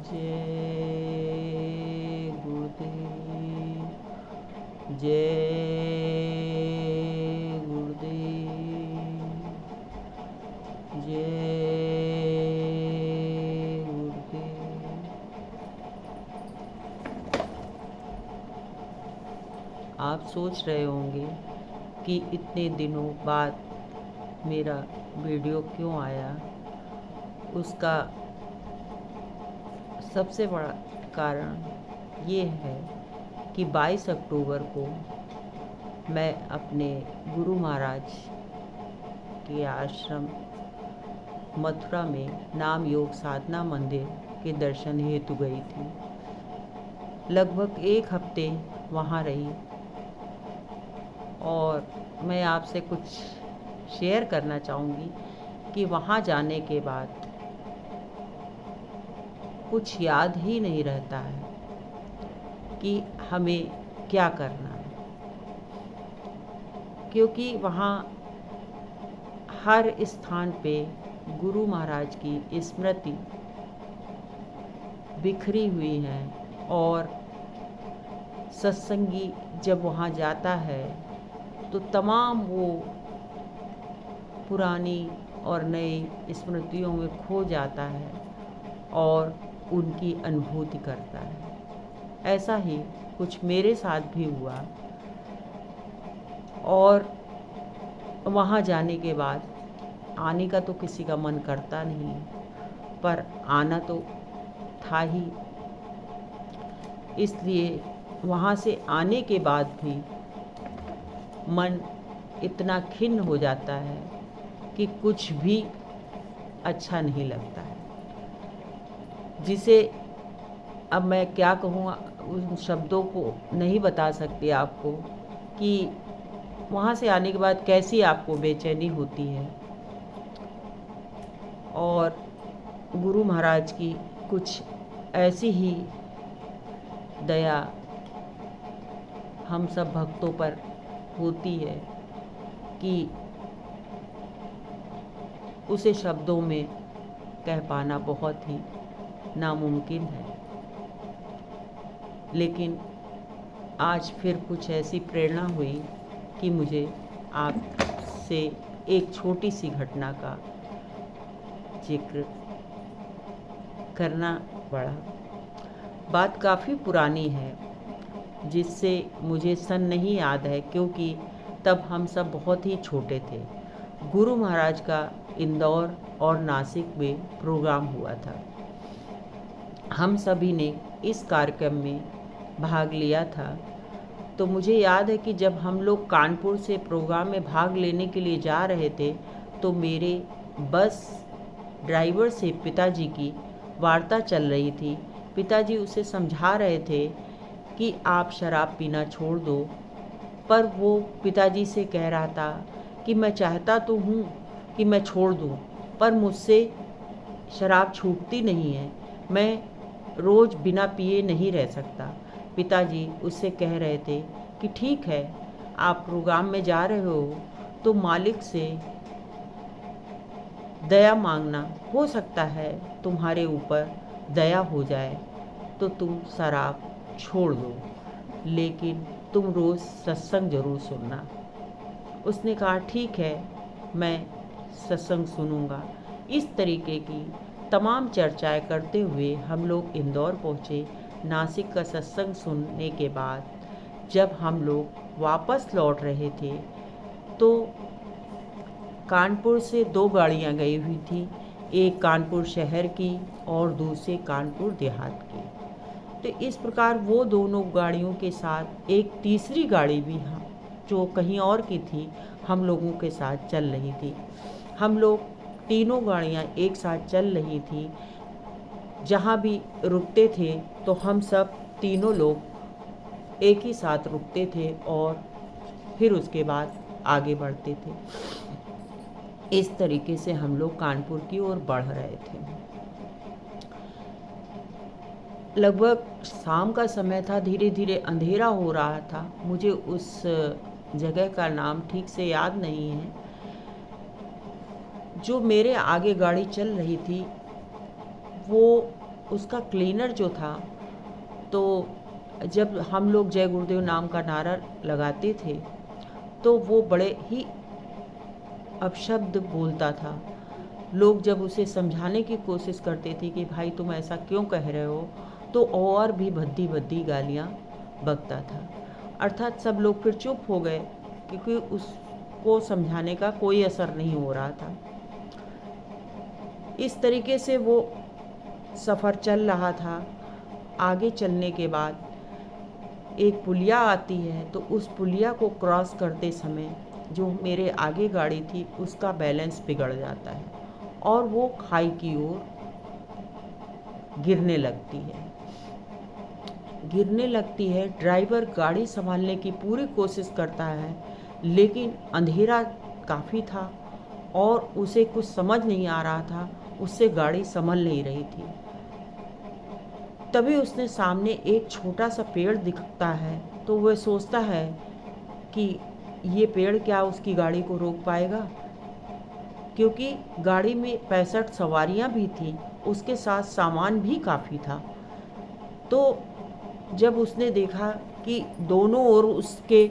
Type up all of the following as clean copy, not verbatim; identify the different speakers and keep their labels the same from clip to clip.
Speaker 1: जय गुरुदेव, जय गुरुदेव, जय गुरुदेव। आप सोच रहे होंगे कि इतने दिनों बाद मेरा वीडियो क्यों आया। उसका सबसे बड़ा कारण ये है कि 22 अक्टूबर को मैं अपने गुरु महाराज के आश्रम मथुरा में नाम योग साधना मंदिर के दर्शन हेतु गई थी। लगभग 1 हफ्ते वहाँ रही और मैं आपसे कुछ शेयर करना चाहूँगी कि वहाँ जाने के बाद कुछ याद ही नहीं रहता है कि हमें क्या करना है, क्योंकि वहाँ हर स्थान पे गुरु महाराज की स्मृति बिखरी हुई है और सत्संगी जब वहाँ जाता है तो तमाम वो पुरानी और नई स्मृतियों में खो जाता है और उनकी अनुभूति करता है। ऐसा ही कुछ मेरे साथ भी हुआ और वहाँ जाने के बाद आने का तो किसी का मन करता नहीं, पर आना तो था ही। इसलिए वहाँ से आने के बाद भी मन इतना खिन्न हो जाता है कि कुछ भी अच्छा नहीं लगता है, जिसे अब मैं क्या कहूँ, उन शब्दों को नहीं बता सकती आपको कि वहाँ से आने के बाद कैसी आपको बेचैनी होती है। और गुरु महाराज की कुछ ऐसी ही दया हम सब भक्तों पर होती है कि उसे शब्दों में कह पाना बहुत ही नामुमकिन है। लेकिन आज फिर कुछ ऐसी प्रेरणा हुई कि मुझे आपसे एक छोटी सी घटना का जिक्र करना पड़ा। बात काफ़ी पुरानी है, जिससे मुझे सन नहीं याद है, क्योंकि तब हम सब बहुत ही छोटे थे। गुरु महाराज का इंदौर और नासिक में प्रोग्राम हुआ था। हम सभी ने इस कार्यक्रम में भाग लिया था। तो मुझे याद है कि जब हम लोग कानपुर से प्रोग्राम में भाग लेने के लिए जा रहे थे तो मेरे बस ड्राइवर से पिताजी की वार्ता चल रही थी। पिताजी उसे समझा रहे थे कि आप शराब पीना छोड़ दो, पर वो पिताजी से कह रहा था कि मैं चाहता तो हूँ कि मैं छोड़ दूँ, पर मुझसे शराब छूटती नहीं है, मैं रोज़ बिना पिए नहीं रह सकता। पिताजी उससे कह रहे थे कि ठीक है, आप प्रोग्राम में जा रहे हो तो मालिक से दया मांगना, हो सकता है तुम्हारे ऊपर दया हो जाए तो तुम शराब छोड़ दो, लेकिन तुम रोज़ सत्संग ज़रूर सुनना। उसने कहा ठीक है, मैं सत्संग सुनूंगा। इस तरीके की तमाम चर्चाएं करते हुए हम लोग इंदौर पहुँचे। नासिक का सत्संग सुनने के बाद जब हम लोग वापस लौट रहे थे तो कानपुर से 2 गाड़ियां गई हुई थी, एक कानपुर शहर की और दूसरी कानपुर देहात की। तो इस प्रकार वो दोनों गाड़ियों के साथ एक तीसरी गाड़ी भी जो कहीं और की थी, हम लोगों के साथ चल रही थी। हम लोग तीनों गाड़ियां एक साथ चल रही थी। जहाँ भी रुकते थे तो हम सब तीनों लोग एक ही साथ रुकते थे और फिर उसके बाद आगे बढ़ते थे। इस तरीके से हम लोग कानपुर की ओर बढ़ रहे थे। लगभग शाम का समय था, धीरे धीरे अंधेरा हो रहा था। मुझे उस जगह का नाम ठीक से याद नहीं है। जो मेरे आगे गाड़ी चल रही थी वो उसका क्लीनर जो था, तो जब हम लोग जय गुरुदेव नाम का नारा लगाते थे तो वो बड़े ही अपशब्द बोलता था। लोग जब उसे समझाने की कोशिश करते थे कि भाई तुम ऐसा क्यों कह रहे हो, तो और भी भद्दी भद्दी गालियाँ बकता था। अर्थात सब लोग फिर चुप हो गए क्योंकि उसको समझाने का कोई असर नहीं हो रहा था। इस तरीके से वो सफ़र चल रहा था। आगे चलने के बाद एक पुलिया आती है, तो उस पुलिया को क्रॉस करते समय जो मेरे आगे गाड़ी थी उसका बैलेंस बिगड़ जाता है और वो खाई की ओर गिरने लगती है। ड्राइवर गाड़ी संभालने की पूरी कोशिश करता है, लेकिन अंधेरा काफ़ी था और उसे कुछ समझ नहीं आ रहा था, उससे गाड़ी संभल नहीं रही थी। तभी उसने सामने एक छोटा सा पेड़ दिखता है, तो वह सोचता है कि ये पेड़ क्या उसकी गाड़ी को रोक पाएगा, क्योंकि गाड़ी में 65 सवारियां भी थीं, उसके साथ सामान भी काफ़ी था। तो जब उसने देखा कि दोनों ओर उसके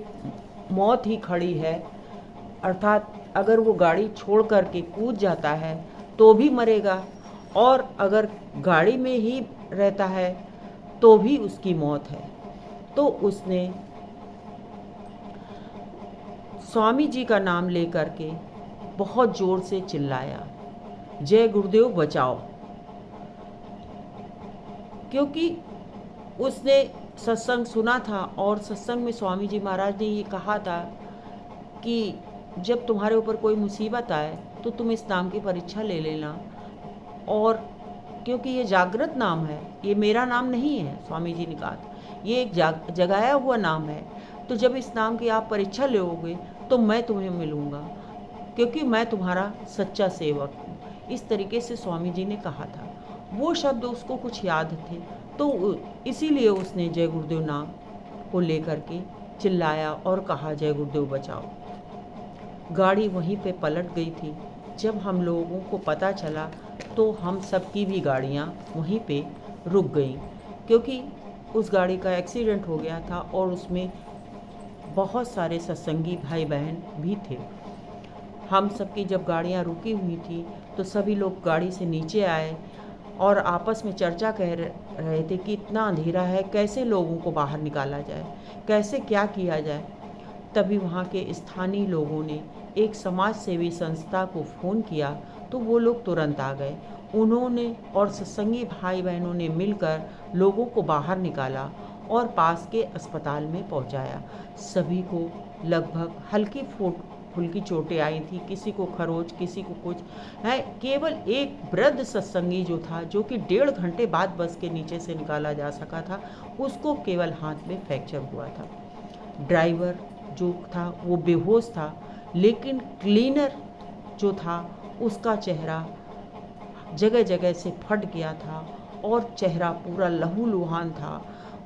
Speaker 1: मौत ही खड़ी है, अर्थात अगर वो गाड़ी छोड़ करके कूद जाता है तो भी मरेगा और अगर गाड़ी में ही रहता है तो भी उसकी मौत है। तो उसने स्वामी जी का नाम लेकर के बहुत ज़ोर से चिल्लाया, जय गुरुदेव बचाओ। क्योंकि उसने सत्संग सुना था और सत्संग में स्वामी जी महाराज ने ये कहा था कि जब तुम्हारे ऊपर कोई मुसीबत आए तो तुम इस नाम की परीक्षा ले लेना। और क्योंकि ये जागृत नाम है, ये मेरा नाम नहीं है, स्वामी जी ने कहा था ये एक जगाया हुआ नाम है, तो जब इस नाम की आप परीक्षा लोगे तो मैं तुम्हें मिलूँगा, क्योंकि मैं तुम्हारा सच्चा सेवक हूँ। इस तरीके से स्वामी जी ने कहा था। वो शब्द उसको कुछ याद थे, तो इसीलिए उसने जय गुरुदेव नाम को लेकर के चिल्लाया और कहा, जय गुरुदेव बचाओ। गाड़ी वहीं पे पलट गई थी। जब हम लोगों को पता चला तो हम सबकी भी गाड़ियाँ वहीं पे रुक गईं, क्योंकि उस गाड़ी का एक्सीडेंट हो गया था और उसमें बहुत सारे सत्संगी भाई बहन भी थे। हम सबकी जब गाड़ियाँ रुकी हुई थी तो सभी लोग गाड़ी से नीचे आए और आपस में चर्चा कर रहे थे कि इतना अंधेरा है, कैसे लोगों को बाहर निकाला जाए, कैसे क्या किया जाए। तभी वहाँ के स्थानीय लोगों ने एक समाज सेवी संस्था को फ़ोन किया, तो वो लोग तुरंत आ गए। उन्होंने और सत्संगी भाई बहनों ने मिलकर लोगों को बाहर निकाला और पास के अस्पताल में पहुँचाया। सभी को लगभग हल्की फुल्की चोटें आई थी, किसी को खरोच, किसी को कुछ है। केवल एक वृद्ध सत्संगी जो था, जो कि 1.5 घंटे बाद बस के नीचे से निकाला जा सका था, उसको केवल हाथ में फ्रैक्चर हुआ था। ड्राइवर जो था वो बेहोश था, लेकिन क्लीनर जो था उसका चेहरा जगह जगह से फट गया था और चेहरा पूरा लहूलुहान था।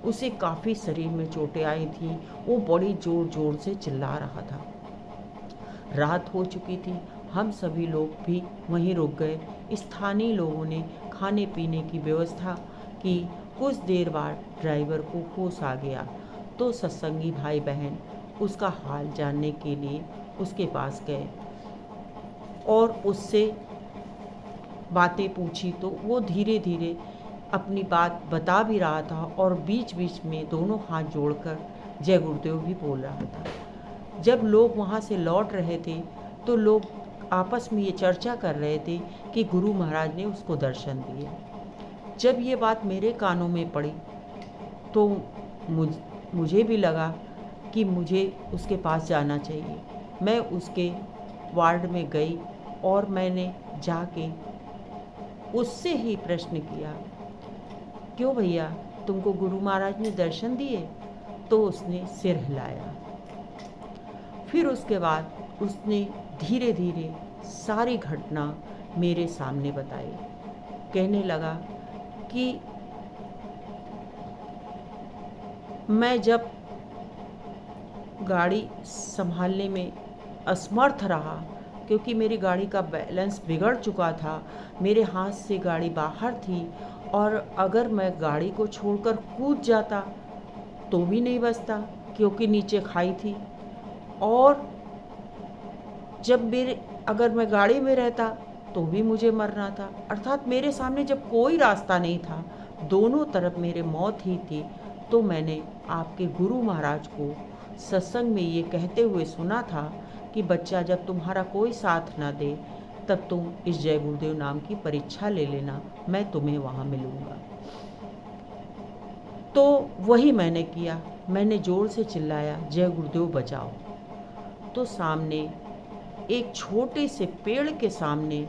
Speaker 1: उसे काफ़ी शरीर में चोटें आई थी। वो बड़ी ज़ोर ज़ोर से चिल्ला रहा था। रात हो चुकी थी, हम सभी लोग भी वहीं रुक गए। स्थानीय लोगों ने खाने पीने की व्यवस्था की। कुछ देर बाद ड्राइवर को होश आ गया, तो सत्संगी भाई बहन उसका हाल जानने के लिए उसके पास गए और उससे बातें पूछी, तो वो धीरे धीरे अपनी बात बता भी रहा था और बीच बीच में दोनों हाथ जोड़कर जय गुरुदेव भी बोल रहा था। जब लोग वहाँ से लौट रहे थे तो लोग आपस में ये चर्चा कर रहे थे कि गुरु महाराज ने उसको दर्शन दिए। जब ये बात मेरे कानों में पड़ी तो मुझे भी लगा कि मुझे उसके पास जाना चाहिए। मैं उसके वार्ड में गई और मैंने जाके उससे ही प्रश्न किया, क्यों भैया, तुमको गुरु महाराज ने दर्शन दिए? तो उसने सिर हिलाया। फिर उसके बाद उसने धीरे धीरे सारी घटना मेरे सामने बताई। कहने लगा कि मैं जब गाड़ी संभालने में असमर्थ रहा, क्योंकि मेरी गाड़ी का बैलेंस बिगड़ चुका था, मेरे हाथ से गाड़ी बाहर थी और अगर मैं गाड़ी को छोड़कर कूद जाता तो भी नहीं बचता, क्योंकि नीचे खाई थी। और अगर मैं गाड़ी में रहता तो भी मुझे मरना था। अर्थात मेरे सामने जब कोई रास्ता नहीं था, दोनों तरफ मेरे मौत ही थी, तो मैंने आपके गुरु महाराज को सत्संग में ये कहते हुए सुना था कि बच्चा, जब तुम्हारा कोई साथ ना दे तब तुम इस जय गुरुदेव नाम की परीक्षा ले लेना, मैं तुम्हें वहाँ मिलूँगा। तो वही मैंने किया। मैंने ज़ोर से चिल्लाया, जय गुरुदेव बचाओ। तो सामने एक छोटे से पेड़ के सामने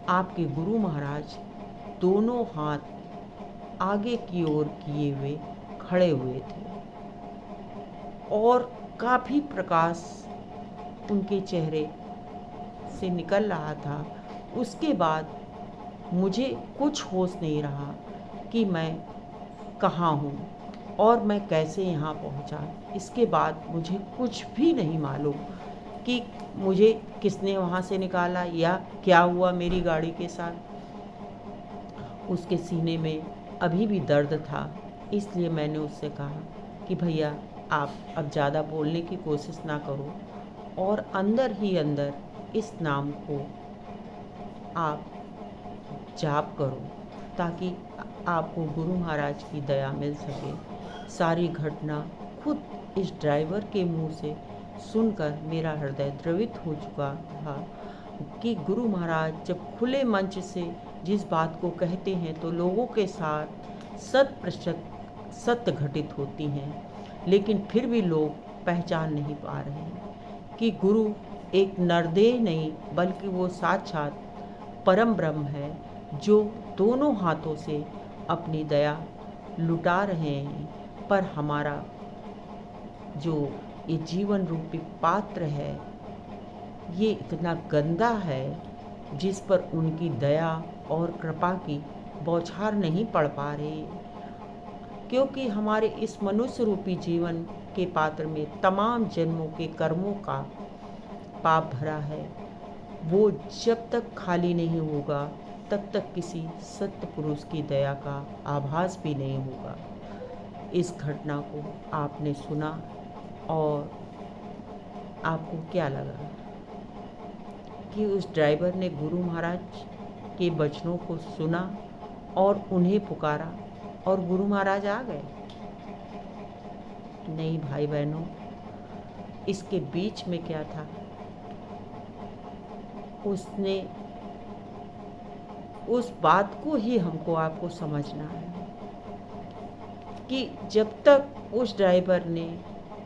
Speaker 1: आपके गुरु महाराज दोनों हाथ आगे की ओर किए हुए खड़े हुए थे और काफ़ी प्रकाश उनके चेहरे से निकल रहा था। उसके बाद मुझे कुछ होश नहीं रहा कि मैं कहाँ हूँ और मैं कैसे यहाँ पहुँचा। इसके बाद मुझे कुछ भी नहीं मालूम कि मुझे किसने वहाँ से निकाला या क्या हुआ मेरी गाड़ी के साथ। उसके सीने में अभी भी दर्द था, इसलिए मैंने उससे कहा कि भैया, आप अब ज़्यादा बोलने की कोशिश ना करो और अंदर ही अंदर इस नाम को आप जाप करो, ताकि आपको गुरु महाराज की दया मिल सके। सारी घटना खुद इस ड्राइवर के मुंह से सुनकर मेरा हृदय द्रवित हो चुका था कि गुरु महाराज जब खुले मंच से जिस बात को कहते हैं तो लोगों के साथ 100% सत्य घटित होती हैं, लेकिन फिर भी लोग पहचान नहीं पा रहे हैं कि गुरु एक नरदेह नहीं बल्कि वो साक्षात परम ब्रह्म है, जो दोनों हाथों से अपनी दया लुटा रहे हैं। पर हमारा जो ये जीवन रूपी पात्र है, ये इतना गंदा है जिस पर उनकी दया और कृपा की बौछार नहीं पड़ पा रही, क्योंकि हमारे इस मनुष्य रूपी जीवन के पात्र में तमाम जन्मों के कर्मों का पाप भरा है। वो जब तक खाली नहीं होगा तब तक किसी सत्य पुरुष की दया का आभास भी नहीं होगा। इस घटना को आपने सुना और आपको क्या लगा कि उस ड्राइवर ने गुरु महाराज के वचनों को सुना और उन्हें पुकारा और गुरु महाराज आ गए? नहीं भाई बहनों, इसके बीच में क्या था, उसने उस बात को ही हमको आपको समझना है कि जब तक उस ड्राइवर ने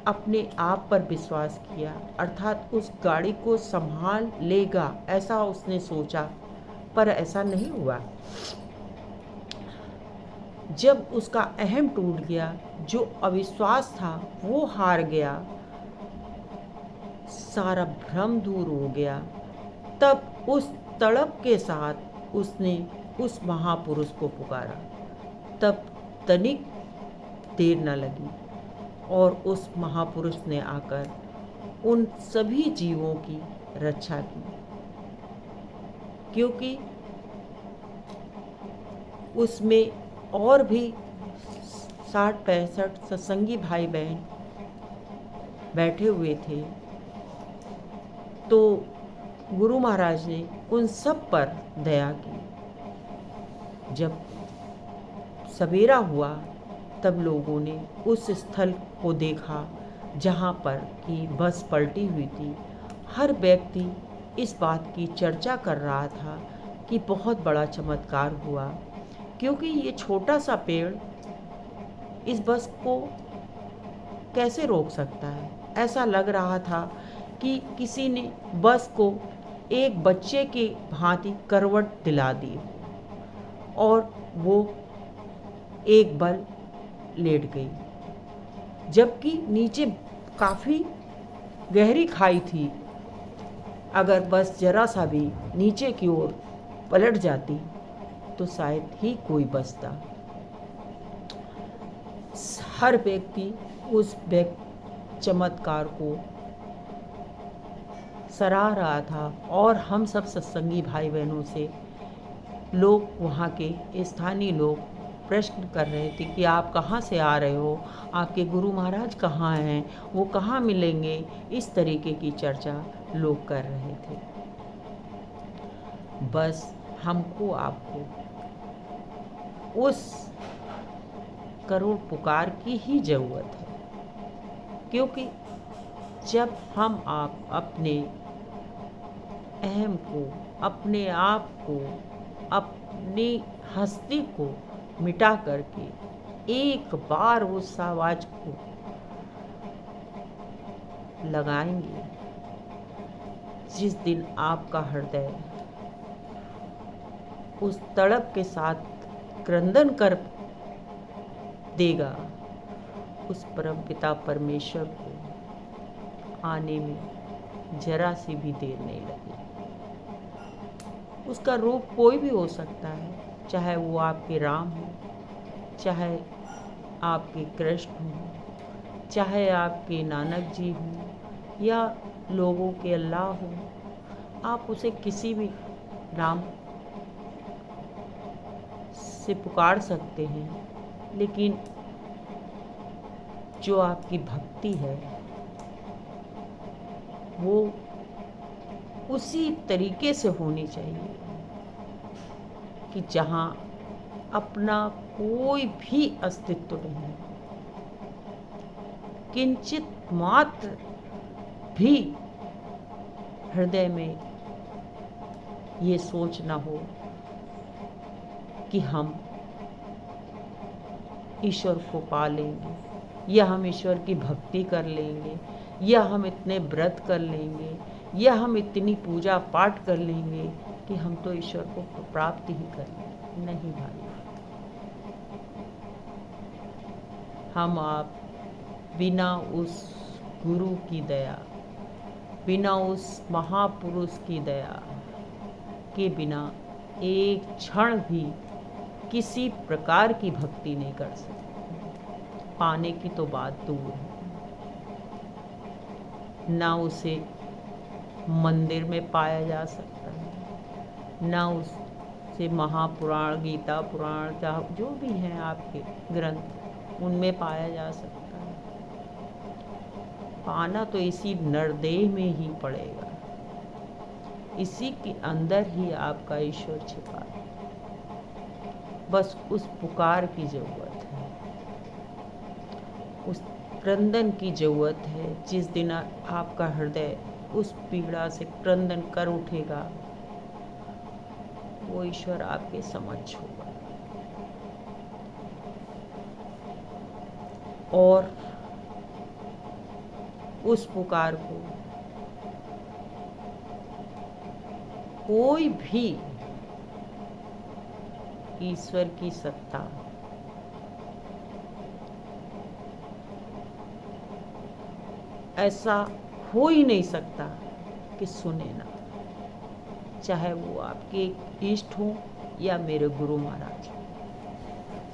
Speaker 1: अपने आप पर विश्वास किया, अर्थात उस गाड़ी को संभाल लेगा ऐसा उसने सोचा, पर ऐसा नहीं हुआ। जब उसका अहम टूट गया, जो अविश्वास था वो हार गया, सारा भ्रम दूर हो गया, तब उस तड़प के साथ उसने उस महापुरुष को पुकारा। तब तनिक देर न लगी और उस महापुरुष ने आकर उन सभी जीवों की रक्षा की, क्योंकि उसमें और भी 60-65 सत्संगी भाई बहन बैठे हुए थे। तो गुरु महाराज ने उन सब पर दया की। जब सवेरा हुआ तब लोगों ने उस स्थल को देखा जहाँ पर कि बस पलटी हुई थी। हर व्यक्ति इस बात की चर्चा कर रहा था कि बहुत बड़ा चमत्कार हुआ, क्योंकि ये छोटा सा पेड़ इस बस को कैसे रोक सकता है। ऐसा लग रहा था कि किसी ने बस को एक बच्चे के भांति करवट दिला दी और वो एक बल लेट गई, जबकि नीचे काफ़ी गहरी खाई थी। अगर बस जरा सा भी नीचे की ओर पलट जाती तो शायद ही कोई बचता। हर व्यक्ति उस चमत्कार को सराह रहा था और हम सब सत्संगी भाई बहनों से लोग, वहाँ के स्थानीय लोग प्रश्न कर रहे थे कि आप कहाँ से आ रहे हो, आपके गुरु महाराज कहाँ हैं, वो कहाँ मिलेंगे, इस तरीके की चर्चा लोग कर रहे थे। बस हमको आपको उस करुण पुकार की ही ज़रूरत है, क्योंकि जब हम आप अपने अहम को, अपने आप को, अपनी हस्ती को मिटा करके एक बार उस आवाज़ को लगाएंगे, जिस दिन आपका हृदय उस तड़प के साथ क्रंदन कर देगा, उस परम पिता परमेश्वर को आने में जरा सी भी देर नहीं लगेगी। उसका रूप कोई भी हो सकता है, चाहे वो आपके राम हो, चाहे आपके कृष्ण हो, चाहे आपके नानक जी हो, या लोगों के अल्लाह हो। आप उसे किसी भी नाम से पुकार सकते हैं, लेकिन जो आपकी भक्ति है वो उसी तरीके से होनी चाहिए कि जहाँ अपना कोई भी अस्तित्व नहीं, किंचित मात्र भी हृदय में ये सोच न हो कि हम ईश्वर को पा लेंगे, या हम ईश्वर की भक्ति कर लेंगे, या हम इतने व्रत कर लेंगे, या हम इतनी पूजा पाठ कर लेंगे कि हम तो ईश्वर को प्राप्त ही कर लेंगे। नहीं भाई, हम आप बिना उस गुरु की दया, बिना उस महापुरुष की दया के बिना एक क्षण भी किसी प्रकार की भक्ति नहीं कर सकते। पाने की तो बात दूर है, ना उसे मंदिर में पाया जा सकता है, ना उसे महापुराण, गीता पुराण, जो भी हैं आपके ग्रंथ, उनमें पाया जा सकता है। पाना तो इसी नरदेह में ही पड़ेगा, इसी के अंदर ही आपका ईश्वर छिपा है। बस उस पुकार की ज़रूरत है, उस क्रंदन की ज़रूरत है। जिस दिन आपका हृदय उस पीड़ा से क्रंदन कर उठेगा, वो ईश्वर आपके समक्ष होगा। और उस पुकार को कोई भी ईश्वर की सत्ता ऐसा हो ही नहीं सकता कि सुने ना, चाहे वो आपके इष्ट हो या मेरे गुरु महाराज।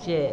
Speaker 1: जय